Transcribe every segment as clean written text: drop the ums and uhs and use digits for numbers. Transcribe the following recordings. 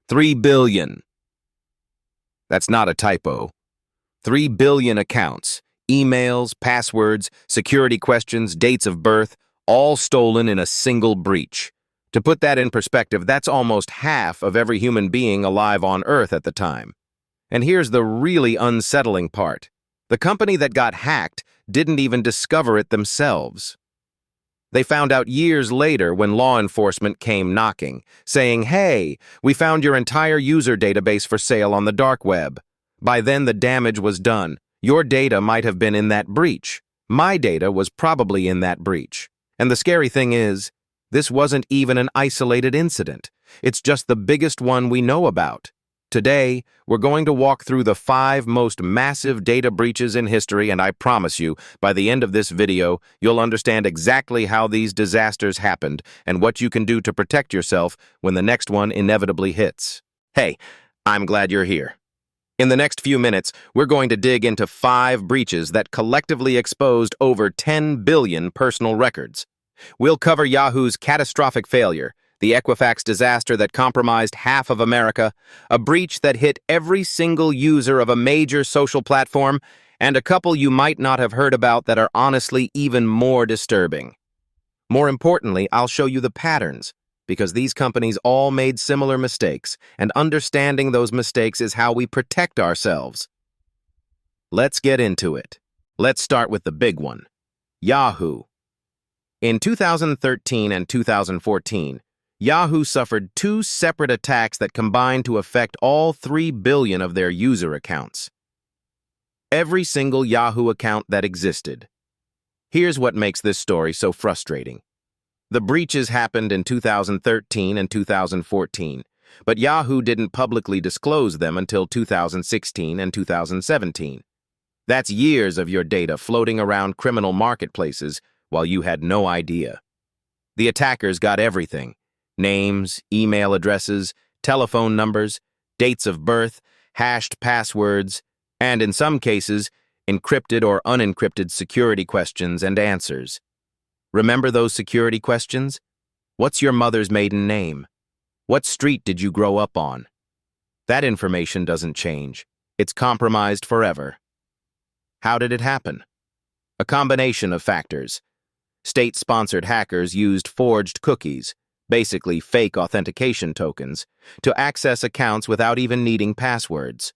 3 billion. That's not a typo. 3 billion accounts, emails, passwords, security questions, dates of birth, all stolen in a single breach. To put that in perspective, that's almost half of every human being alive on Earth at the time. And here's the really unsettling part. The company that got hacked didn't even discover it themselves. They found out years later when law enforcement came knocking, saying, "Hey, we found your entire user database for sale on the dark web." By then, the damage was done. Your data might have been in that breach. My data was probably in that breach. And the scary thing is, this wasn't even an isolated incident. It's just the biggest one we know about. Today, we're going to walk through the 5 most massive data breaches in history, and I promise you, by the end of this video, you'll understand exactly how these disasters happened and what you can do to protect yourself when the next one inevitably hits. Hey, I'm glad you're here. In the next few minutes, we're going to dig into 5 breaches that collectively exposed over 10 billion personal records. We'll cover Yahoo's catastrophic failure, the Equifax disaster that compromised half of America, a breach that hit every single user of a major social platform, and a couple you might not have heard about that are honestly even more disturbing. More importantly, I'll show you the patterns, because these companies all made similar mistakes, and understanding those mistakes is how we protect ourselves. Let's get into it. Let's start with the big one, Yahoo. In 2013 and 2014, Yahoo suffered 2 separate attacks that combined to affect all 3 billion of their user accounts. Every single Yahoo account that existed. Here's what makes this story so frustrating. The breaches happened in 2013 and 2014, but Yahoo didn't publicly disclose them until 2016 and 2017. That's years of your data floating around criminal marketplaces while you had no idea. The attackers got everything: names, email addresses, telephone numbers, dates of birth, hashed passwords, and in some cases, encrypted or unencrypted security questions and answers. Remember those security questions? What's your mother's maiden name? What street did you grow up on? That information doesn't change. It's compromised forever. How did it happen? A combination of factors. State-sponsored hackers used forged cookies, basically fake authentication tokens, to access accounts without even needing passwords.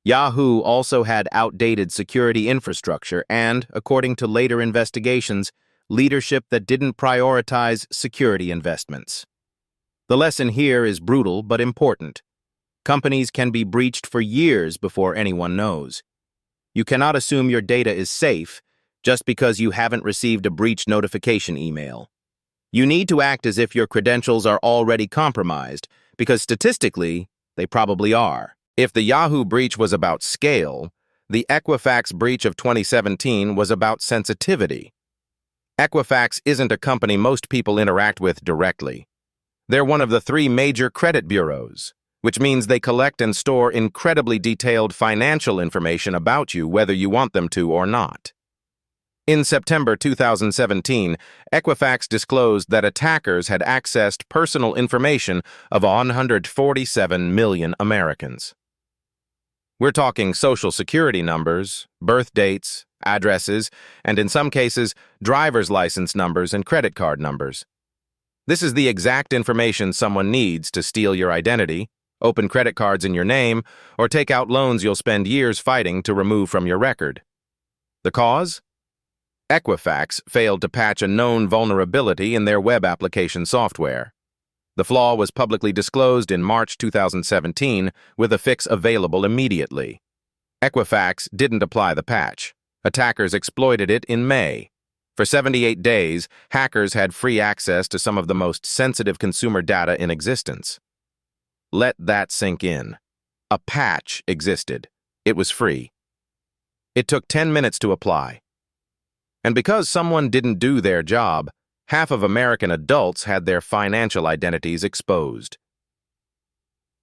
Yahoo also had outdated security infrastructure and, according to later investigations, leadership that didn't prioritize security investments. The lesson here is brutal but important. Companies can be breached for years before anyone knows. You cannot assume your data is safe just because you haven't received a breach notification email. You need to act as if your credentials are already compromised, because statistically, they probably are. If the Yahoo breach was about scale, the Equifax breach of 2017 was about sensitivity. Equifax isn't a company most people interact with directly. They're one of the 3 major credit bureaus, which means they collect and store incredibly detailed financial information about you whether you want them to or not. In September 2017, Equifax disclosed that attackers had accessed personal information of 147 million Americans. We're talking social security numbers, birth dates, addresses, and in some cases, driver's license numbers and credit card numbers. This is the exact information someone needs to steal your identity, open credit cards in your name, or take out loans you'll spend years fighting to remove from your record. The cause? Equifax failed to patch a known vulnerability in their web application software. The flaw was publicly disclosed in March 2017, with a fix available immediately. Equifax didn't apply the patch. Attackers exploited it in May. For 78 days, hackers had free access to some of the most sensitive consumer data in existence. Let that sink in. A patch existed. It was free. It took 10 minutes to apply. And because someone didn't do their job, half of American adults had their financial identities exposed.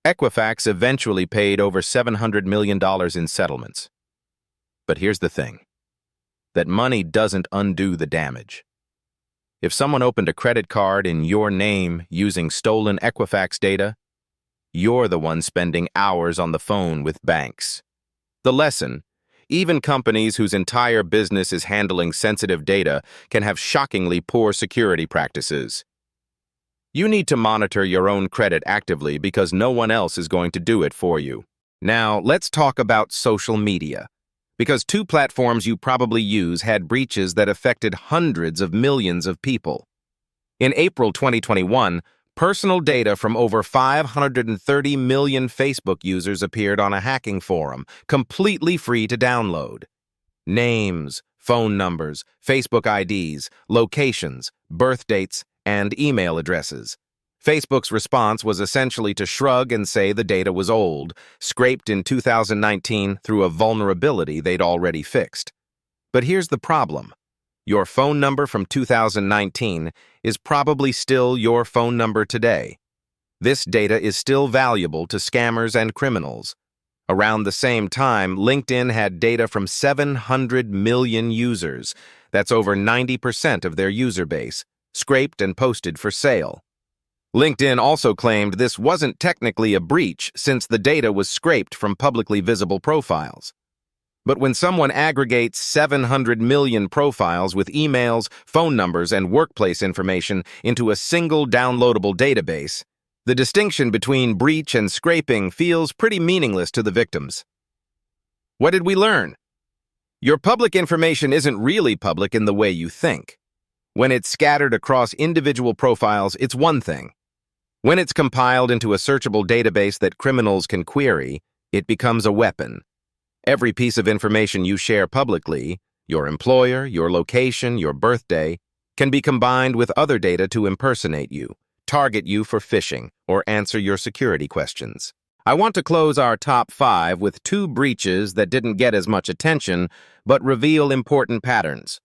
Equifax eventually paid over $700 million in settlements. But here's the thing. That money doesn't undo the damage. If someone opened a credit card in your name using stolen Equifax data, You're the one spending hours on the phone with banks. The lesson: even companies whose entire business is handling sensitive data can have shockingly poor security practices. You need to monitor your own credit actively because no one else is going to do it for you. Now, let's talk about social media. Because two platforms you probably use had breaches that affected hundreds of millions of people. In April 2021, personal data from over 530 million Facebook users appeared on a hacking forum, completely free to download. Names, phone numbers, Facebook IDs, locations, birth dates, and email addresses. Facebook's response was essentially to shrug and say the data was old, scraped in 2019 through a vulnerability they'd already fixed. But here's the problem. Your phone number from 2019 is probably still your phone number today. This data is still valuable to scammers and criminals. Around the same time, LinkedIn had data from 700 million users. That's over 90% of their user base, scraped and posted for sale. LinkedIn also claimed this wasn't technically a breach since the data was scraped from publicly visible profiles. But when someone aggregates 700 million profiles with emails, phone numbers, and workplace information into a single downloadable database, the distinction between breach and scraping feels pretty meaningless to the victims. What did we learn? Your public information isn't really public in the way you think. When it's scattered across individual profiles, it's one thing. When it's compiled into a searchable database that criminals can query, it becomes a weapon. Every piece of information you share publicly, your employer, your location, your birthday, can be combined with other data to impersonate you, target you for phishing, or answer your security questions. I want to close our top 5 with 2 breaches that didn't get as much attention, but reveal important patterns.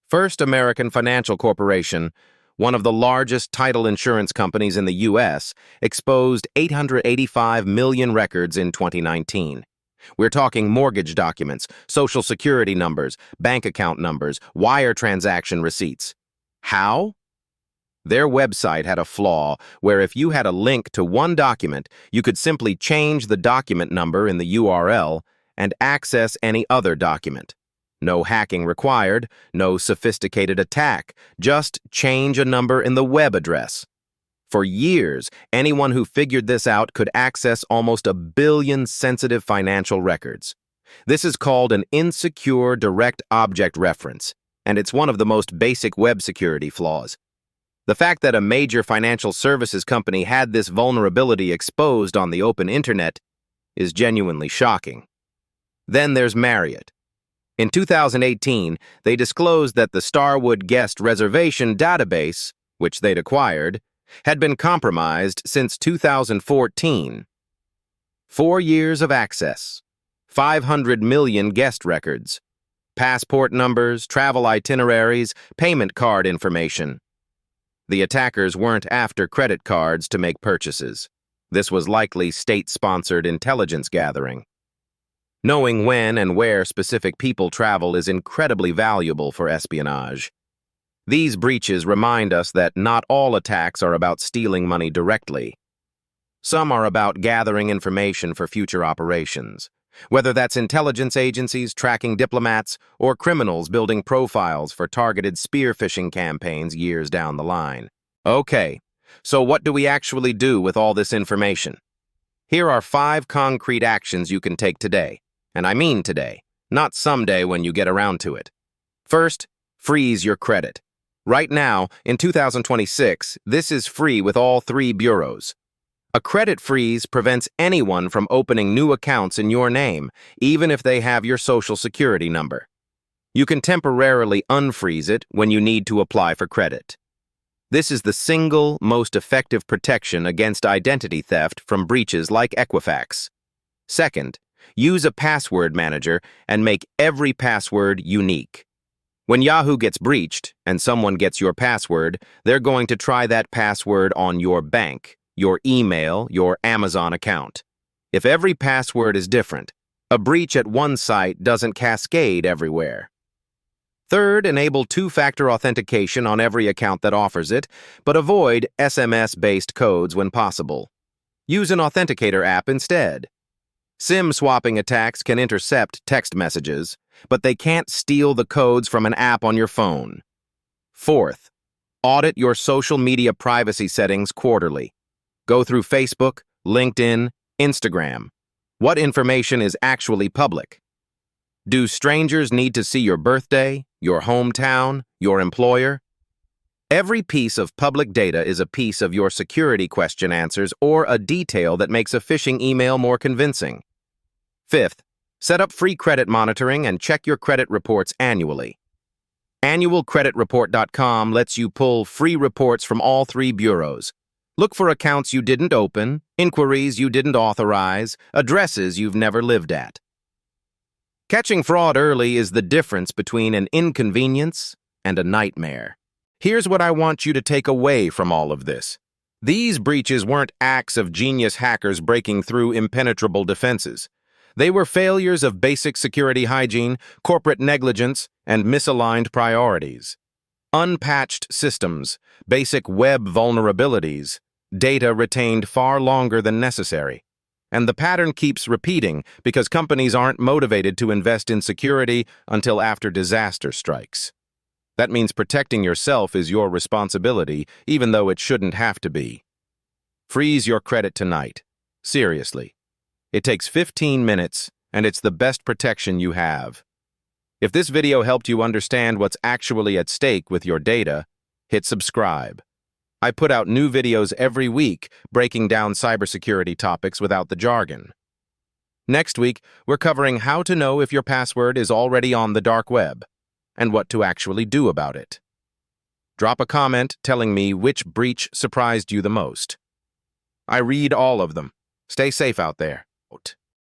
First, American Financial Corporation, one of the largest title insurance companies in the U.S., exposed 885 million records in 2019. We're talking mortgage documents, social security numbers, bank account numbers, wire transaction receipts. How? Their website had a flaw where if you had a link to one document, you could simply change the document number in the URL and access any other document. No hacking required, no sophisticated attack, just change a number in the web address. For years, anyone who figured this out could access almost 1 billion sensitive financial records. This is called an insecure direct object reference, and it's one of the most basic web security flaws. The fact that a major financial services company had this vulnerability exposed on the open internet is genuinely shocking. Then there's Marriott. In 2018, they disclosed that the Starwood guest reservation database, which they'd acquired, had been compromised since 2014. 4 years of access, 500 million guest records, passport numbers, travel itineraries, payment card information. The attackers weren't after credit cards to make purchases. This was likely state-sponsored intelligence gathering. Knowing when and where specific people travel is incredibly valuable for espionage. These breaches remind us that not all attacks are about stealing money directly. Some are about gathering information for future operations, whether that's intelligence agencies tracking diplomats or criminals building profiles for targeted spear phishing campaigns years down the line. Okay, so what do we actually do with all this information? Here are 5 concrete actions you can take today. And I mean today, not someday when you get around to it. First, freeze your credit. Right now, in 2026, this is free with all 3 bureaus. A credit freeze prevents anyone from opening new accounts in your name, even if they have your social security number. You can temporarily unfreeze it when you need to apply for credit. This is the single most effective protection against identity theft from breaches like Equifax. Second, use a password manager and make every password unique. When Yahoo gets breached and someone gets your password, they're going to try that password on your bank, your email, your Amazon account. If every password is different, a breach at one site doesn't cascade everywhere. Third, enable 2-factor authentication on every account that offers it, but avoid SMS-based codes when possible. Use an authenticator app instead. SIM swapping attacks can intercept text messages, but they can't steal the codes from an app on your phone. Fourth, audit your social media privacy settings quarterly. Go through Facebook, LinkedIn, Instagram. What information is actually public? Do strangers need to see your birthday, your hometown, your employer? Every piece of public data is a piece of your security question answers or a detail that makes a phishing email more convincing. Fifth, set up free credit monitoring and check your credit reports annually. Annualcreditreport.com lets you pull free reports from all 3 bureaus. Look for accounts you didn't open, inquiries you didn't authorize, addresses you've never lived at. Catching fraud early is the difference between an inconvenience and a nightmare. Here's what I want you to take away from all of this. These breaches weren't acts of genius hackers breaking through impenetrable defenses. They were failures of basic security hygiene, corporate negligence, and misaligned priorities. Unpatched systems, basic web vulnerabilities, data retained far longer than necessary. And the pattern keeps repeating because companies aren't motivated to invest in security until after disaster strikes. That means protecting yourself is your responsibility, even though it shouldn't have to be. Freeze your credit tonight. Seriously. It takes 15 minutes, and it's the best protection you have. If this video helped you understand what's actually at stake with your data, hit subscribe. I put out new videos every week breaking down cybersecurity topics without the jargon. Next week, we're covering how to know if your password is already on the dark web and what to actually do about it. Drop a comment telling me which breach surprised you the most. I read all of them. Stay safe out there.